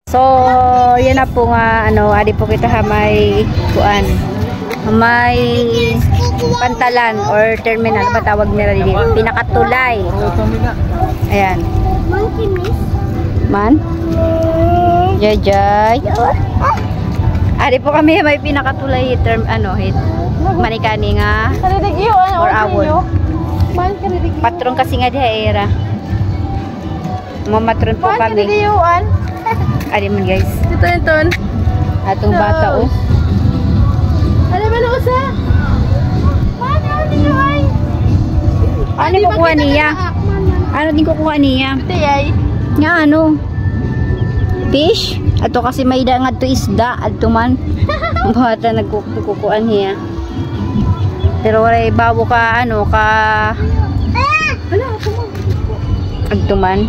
So, yan na po nga, adi po kita ha, may kuan. May pantalan or terminal, ba tawag nila dito? Pinakatulay. Ayan. Man? Jay. Adi po kami may pinakatulay term, hit. Manikani nga. Or awon. Patron kasi nga diha era. Mamatron po kami. Adi man guys. Ito. Atong bata oh. Ano ba na usa? Ano kukuha niya? Ano din kukuha niya? Nga ano? Fish? Ato kasi may nga to isda. Ato man. Bata nagkukuhaan niya. Pero wala bawo ka agtuman.